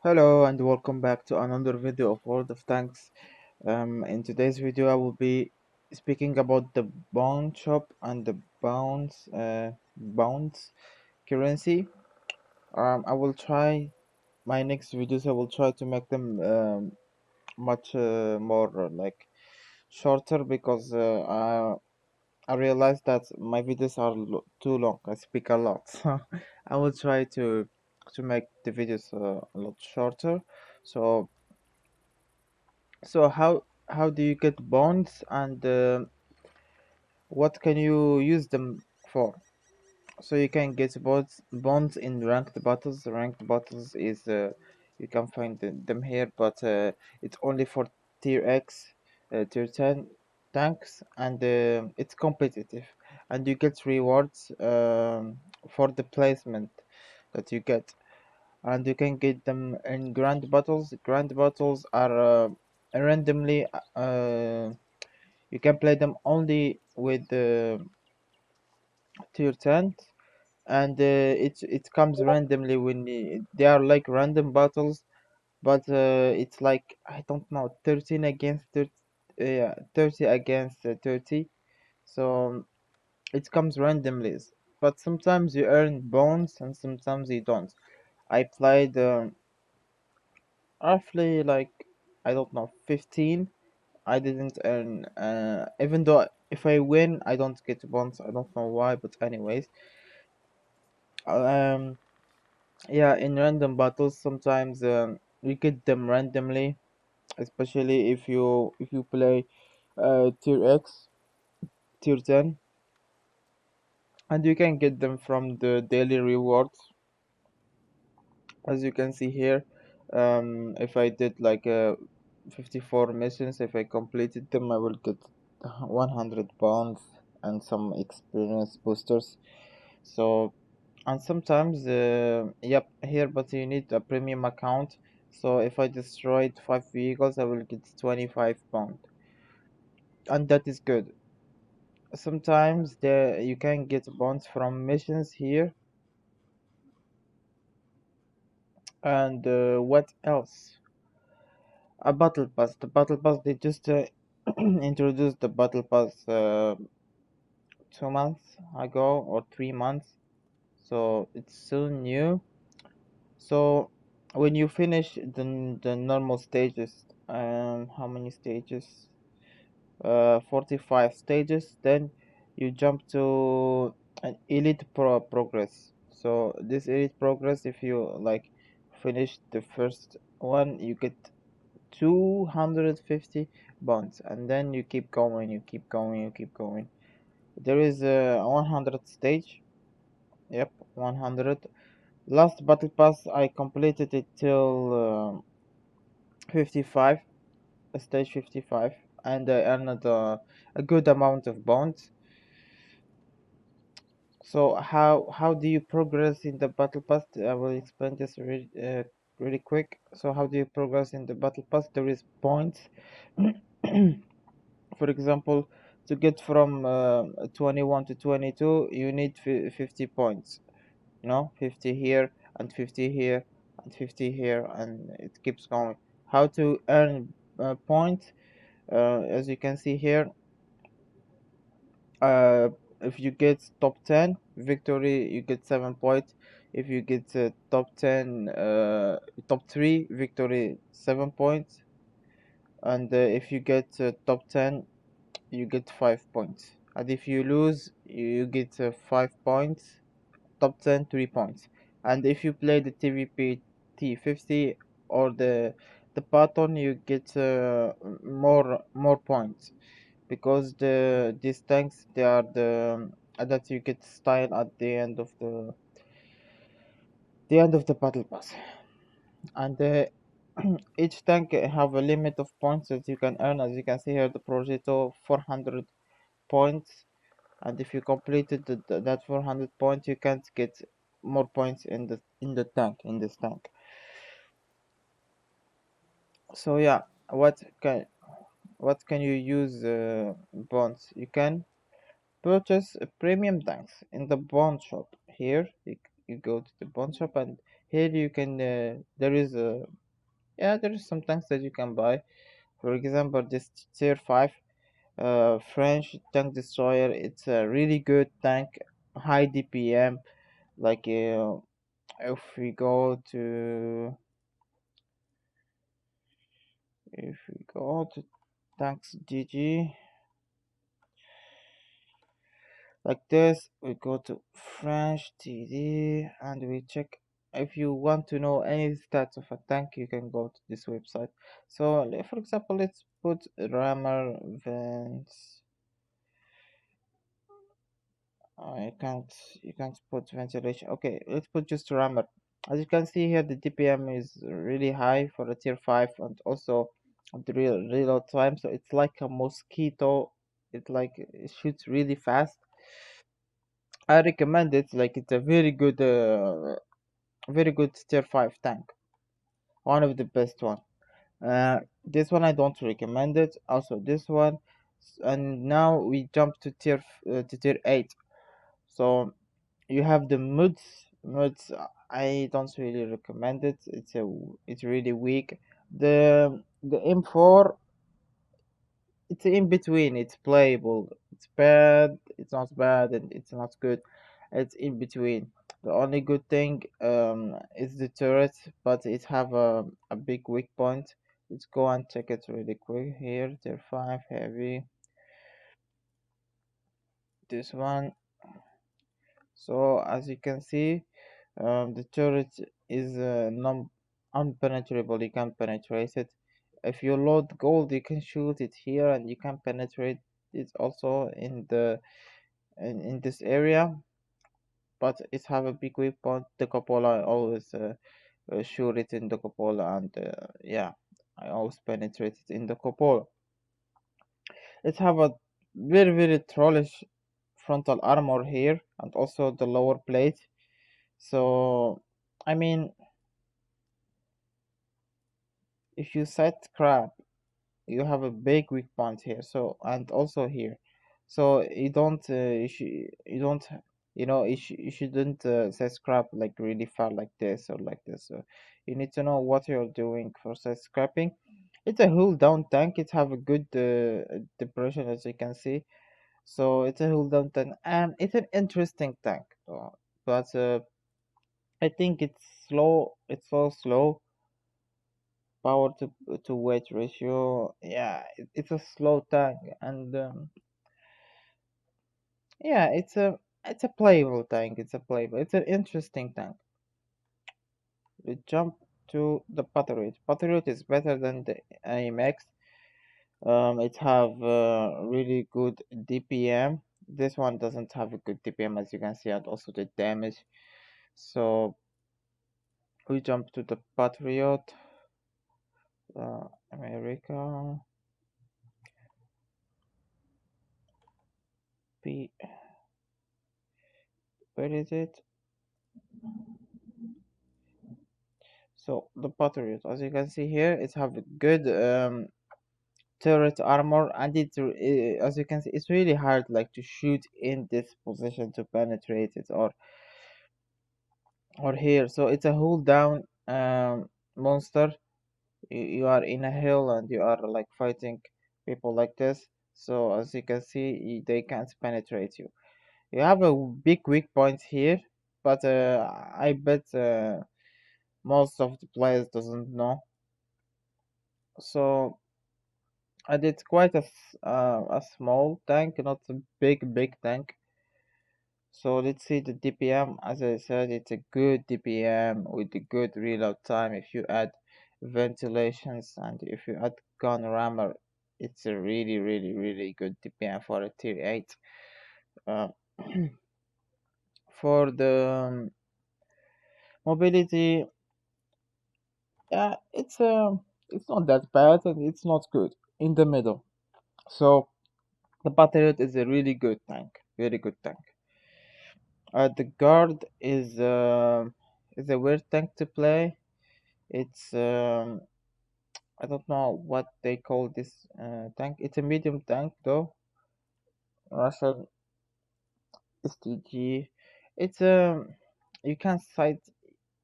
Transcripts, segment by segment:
Hello and welcome back to another video of World of Tanks. In today's video, I will be speaking about the bond shop and the bounce currency. I will try my next videos. I will try to make them much more like shorter because I realized that my videos are too long. I speak a lot. So I will try to make the videos a lot shorter. So how do you get bonds and what can you use them for? So you can get bonds in ranked battles. Ranked battles is you can find them here, but it's only for tier X, tier 10 tanks, and it's competitive, and you get rewards for the placement that you get, and you can get them in grand battles. Grand battles are randomly you can play them only with the tier 10, and it comes randomly when they are like random battles, but it's like I don't know, 13 against 30, 30 against 30, so it comes randomly, but sometimes you earn bones and sometimes you don't. I played roughly like I don't know 15. I didn't earn even though if I win I don't get bonds. I don't know why, but anyways, um yeah, in random battles sometimes you get them randomly, especially if you play tier X, tier 10, and you can get them from the daily rewards, as you can see here. If I did like 54 missions, if I completed them I will get 100 pounds and some experience boosters. So, and sometimes yep, here, but you need a premium account. So if I destroyed 5 vehicles I will get 25 pound, and that is good. Sometimes there you can get bonds from missions here. And what else? A battle pass. The battle pass, they just introduced the battle pass 2 months ago or 3 months, so it's so new. So when you finish the normal stages, how many stages? 45 stages. Then you jump to an elite progress. So this elite progress, if you like finish the first one, you get 250 bonds, and then you keep going, you keep going, you keep going. There is a 100 stage. Yep, 100. Last battle pass I completed it till 55, stage 55, and I earned a good amount of bonds. So how do you progress in the battle pass? I will explain this really quick. So how do you progress in the battle pass? There is points. For example, to get from 21 to 22 you need 50 points. 50 here and 50 here and 50 here, and it keeps going. How to earn points? As you can see here, uh, if you get top 10 victory you get 7 points. If you get top 10 top 3 victory, 7 points. And if you get top 10 you get 5 points, and if you lose you get 5 points. Top 10, 3 points. And if you play the TVP T50 or the Patton, you get more points, because these tanks, they are that you get style at the end of the battle pass. And each tank have a limit of points that you can earn. As you can see here, the Progetto 400 points, and if you completed that 400 points you can't get more points in this tank. So yeah, what can you use bonds? You can purchase premium tanks in the bond shop. Here you go to the bond shop and Here you can there is yeah, there is some tanks that you can buy. For example, this tier 5 French tank destroyer. It's a really good tank, high DPM. Like if we go to if we go to tanks GG like this, we go to French TD and we check. If you want to know any stats of a tank, you can go to this website. So for example, let's put rammer vents. You can't put ventilation. Okay, let's put just rammer. As you can see here, the DPM is really high for a tier 5, and also the reload time. So it's like a mosquito. It shoots really fast. I recommend it. Like it's a very good tier 5 tank. One of the best one. This one I don't recommend it. Also this one, and now we jump to tier 8. So you have the moods. Moods I don't really recommend it. It's really weak. The M4, it's in between. It's playable. It's bad. It's not bad, and it's not good. It's in between. The only good thing is the turret, but it have a big weak point. Let's go and check it really quick here. Tier 5 heavy. This one. So as you can see, the turret is non unpenetrable. You can penetrate it. If you load gold, you can shoot it here, and you can penetrate it also in this area. But it have a big weak point. The cupola I always shoot it in the cupola, and yeah, I always penetrate it in the cupola. It have a very trollish frontal armor here, and also the lower plate. So I mean, if you set crab, you have a big weak point here. So and also here, so you don't you shouldn't set scrap like really far like this or like this. So you need to know what you're doing for set scrapping. It's a hull down tank. It have a good depression, as you can see. So it's a hull down tank, and it's an interesting tank. But I think it's slow. It's so slow. Power to weight ratio, yeah, it's a slow tank, and yeah, it's a playable tank. It's an interesting tank. We jump to the Patriot. Patriot is better than the AMX. It have really good DPM. This one doesn't have a good DPM, as you can see, and also the damage. So we jump to the Patriot. America P. Where is it? So the Patriot, as you can see here, it have a good turret armor, and as you can see, it's really hard like to shoot in this position to penetrate it or here. So it's a hold down monster. You are in a hill and you are like fighting people like this. So as you can see, they can't penetrate you. You have a big weak point here, but I bet most of the players doesn't know. So and it's quite a small tank, not a big tank. So let's see the DPM. As I said, it's a good DPM with a good reload time. If you add ventilations and if you add gun rammer, it's a really good DPM for a tier 8. Uh, for the mobility, yeah, it's not that bad and it's not good. In the middle. So the Patriot is a really good tank, very good tank. The guard is a weird tank to play. It's I don't know what they call this tank. It's a medium tank though. Russian STG. It's you can sight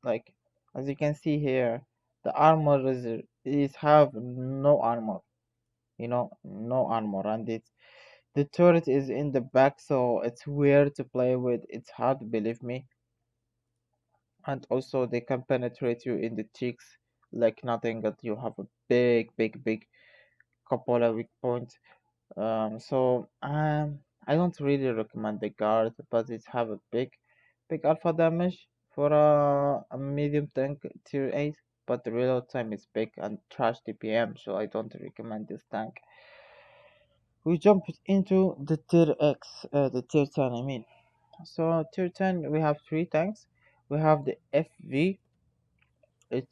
like As you can see here, the armor is have no armor, no armor, and the turret is in the back, so it's weird to play with. It's hard, believe me. And also they can penetrate you in the cheeks like nothing, that you have a big couple of weak points. So I don't really recommend the guard, but it have a big alpha damage for a medium tank tier 8, but the reload time is big and trash DPM, so I don't recommend this tank. We jump into the tier X, the tier 10 I mean. So tier 10 we have three tanks. We have the FV. It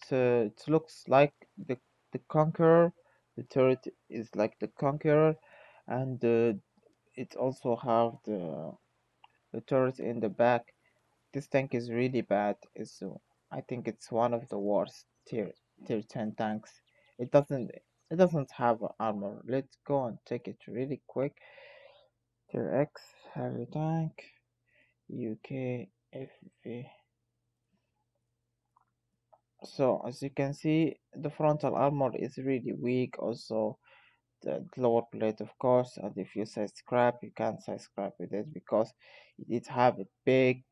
looks like the Conqueror. The turret is like the Conqueror, and it also have the turret in the back. This tank is really bad. I think it's one of the worst tier 10 tanks. It doesn't have armor. Let's go and check it really quick. Tier X heavy tank UK FV. So as you can see, the frontal armor is really weak. Also, the lower plate, of course. And if you say scrap, you can't say scrap with it because it have a big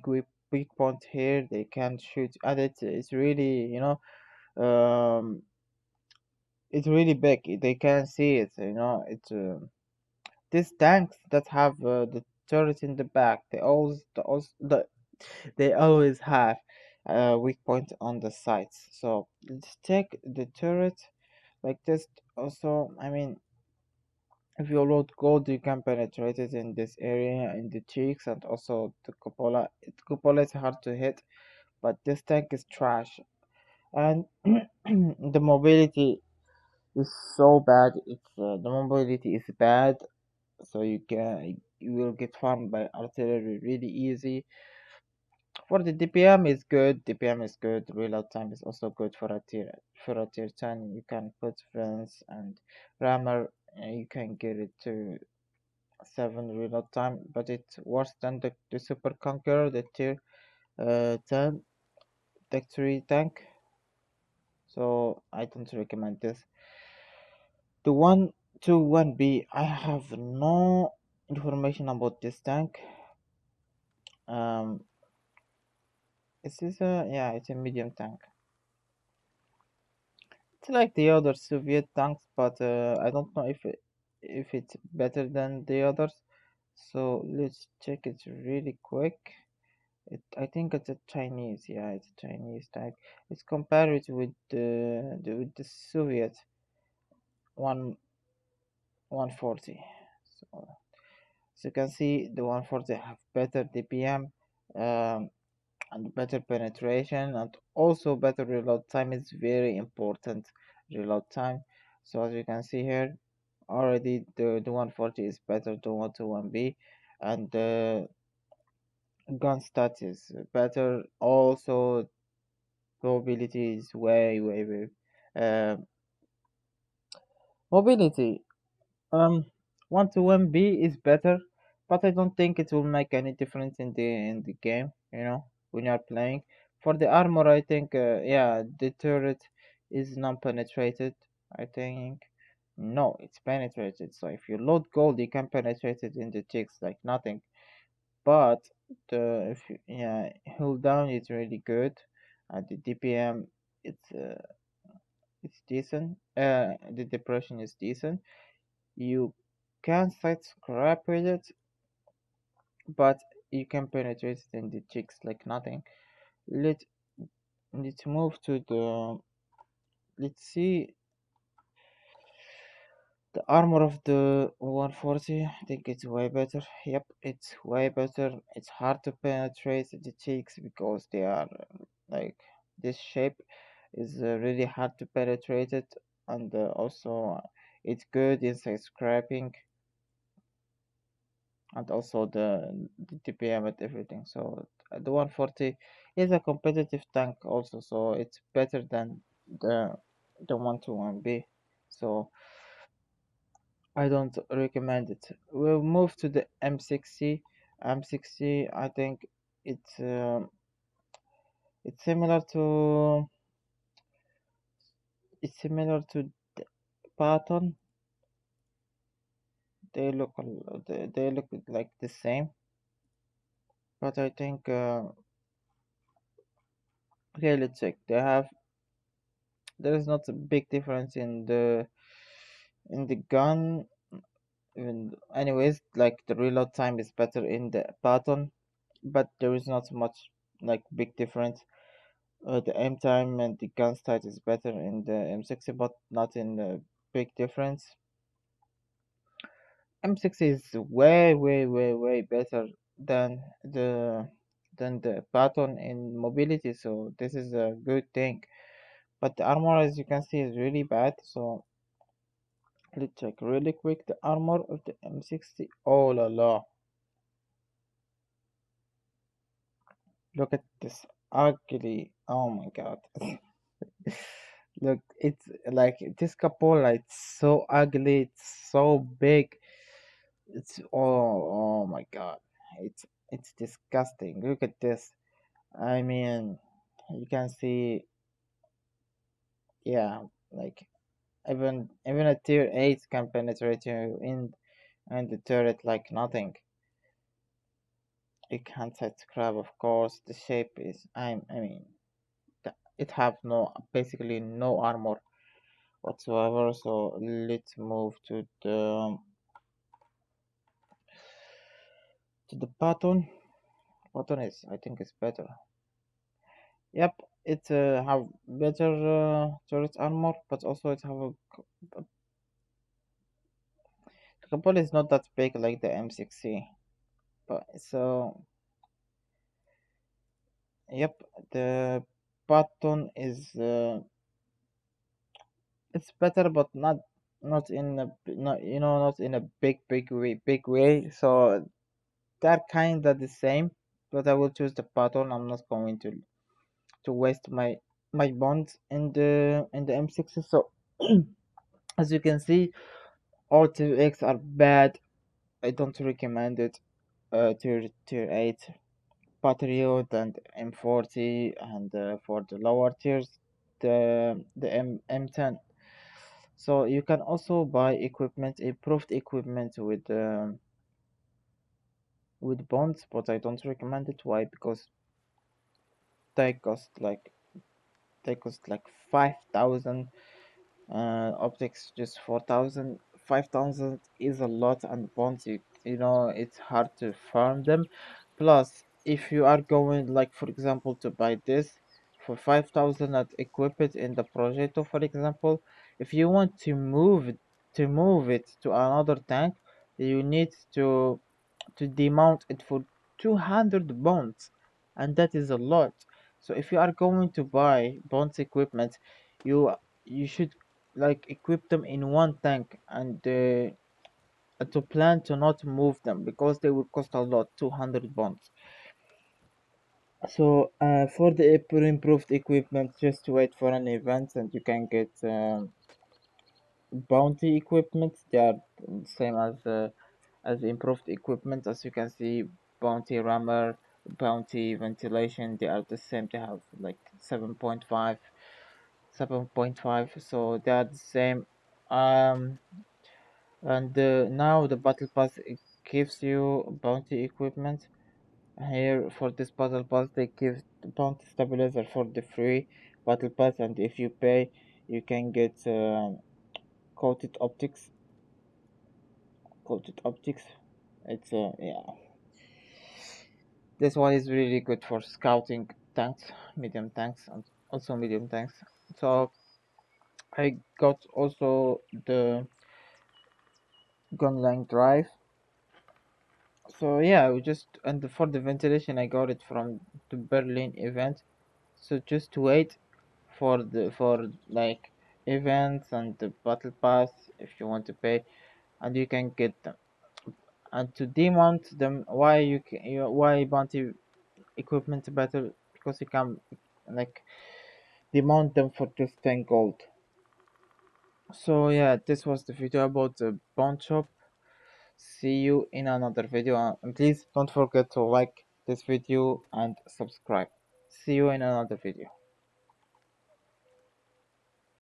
weak point here. They can't shoot at it. It's really, it's really big. They can't see it. It's these tanks that have the turret in the back. They always have weak point on the sides. So let's take the turret like this. Also, I mean, if you load gold, you can penetrate it in this area, in the cheeks, and also the cupola. Cupola is hard to hit, but this tank is trash. And the mobility is so bad. The mobility is bad, so you will get farmed by artillery really easy. For the DPM is good. DPM is good. Reload time is also good for a tier 10. You can put fence and rammer. You can get it to 7 reload time, but it's worse than the Super Conqueror, the tier 10 Tech 3 tank. So I don't recommend this. The 121B, I have no information about this tank. Um, is this a yeah? It's a medium tank. It's like the other Soviet tanks, but I don't know if it's better than the others. So let's check it really quick. I think it's a Chinese. Yeah, it's a Chinese tank. It's compared with the Soviet one 140. So as you can see, the 140 have better DPM, um, and better penetration, and also better reload time. Is very important, reload time. So as you can see here, already the 140 is better than 121B, and the gun stats is better. Also, mobility is way. Uh, mobility. Um, 121B is better, but I don't think it will make any difference in the game. When you are playing. For the armor, I think yeah, the turret is non-penetrated. I think no, it's penetrated. So if you load gold, you can penetrate it in the cheeks like nothing. But yeah, hold down is really good. The DPM, it's uh, it's decent. The depression is decent. You can fight scrap with it, but you can penetrate it in the cheeks like nothing. Let let's move to the let's see the armor of the 140. I think it's way better. Yep, it's way better. It's hard to penetrate the cheeks because they are like this shape is really hard to penetrate it, and also it's good inside scrapping, and also the TPM and everything. So the 140 is a competitive tank also, so it's better than the 121B. So I don't recommend it. We'll move to the M60. M60, I think it's It's similar to it's similar to Python. They look like the same, but I think okay, let's check. There is not a big difference in the gun. Even anyways, like the reload time is better in the Python, but there is not much like big difference. The aim time and the gun sight is better in the M60, but not in the big difference. M60 is way better than the Python in mobility, so this is a good thing. But the armor, as you can see, is really bad. So let's check really quick the armor of the M60. Oh la la! Look at this ugly. Oh my god! Look, it's like this cupola. It's so ugly. It's so big. It's oh my god! It's disgusting. Look at this. I mean, you can see, yeah, like even a tier 8 can penetrate you in and the turret like nothing. You can't set scrap, of course. The shape is, I mean, it have no basically no armor whatsoever. So let's move to the button. Button is, I think, is better. Yep, it have better turret armor, but also it have the couple is not that big like the M60. But so yep, the button is it's better, but not in a not not in a big way. So they're kinda the same, but I will choose the button. I'm not going to waste my bonds in the M60. So as you can see, all 2X are bad. I don't recommend it. Tier 8 Patriot and M40, and for the lower tiers, the M10. So you can also buy equipment, improved equipment with bonds, but I don't recommend it. Why? Because they cost like they cost like 5,000. Optics just 4,000. 5,000 is a lot, and bonds, it's hard to farm them. Plus, if you are going, like, for example, to buy this for 5,000 and equip it in the Progetto, for example, if you want to move it to another tank, you need to demount it for 200 bonds, and that is a lot. So if you are going to buy bonds equipment, you should like equip them in one tank, and to plan to not move them because they will cost a lot, 200 bonds. So for the improved equipment, just wait for an event and you can get bounty equipment. They are the same as improved equipment. As you can see, bounty rammer, bounty ventilation, they are the same. They have like 7.5, so they are the same. And now the battle pass, it gives you bounty equipment. Here for this battle pass, they give the bounty stabilizer for the free battle pass, and if you pay, you can get coated optics. Coated optics. It's yeah. This one is really good for scouting tanks, medium tanks, and also medium tanks. So I got also the gunline drive. So yeah, we just, and for the ventilation, I got it from the Berlin event. So just wait for like events and the battle pass if you want to pay, and you can get them. And to demount them, why bounty equipment better? Because you can like demount them for just 10 gold. So yeah, this was the video about the pawn shop. See you in another video, and please don't forget to like this video and subscribe. See you in another video.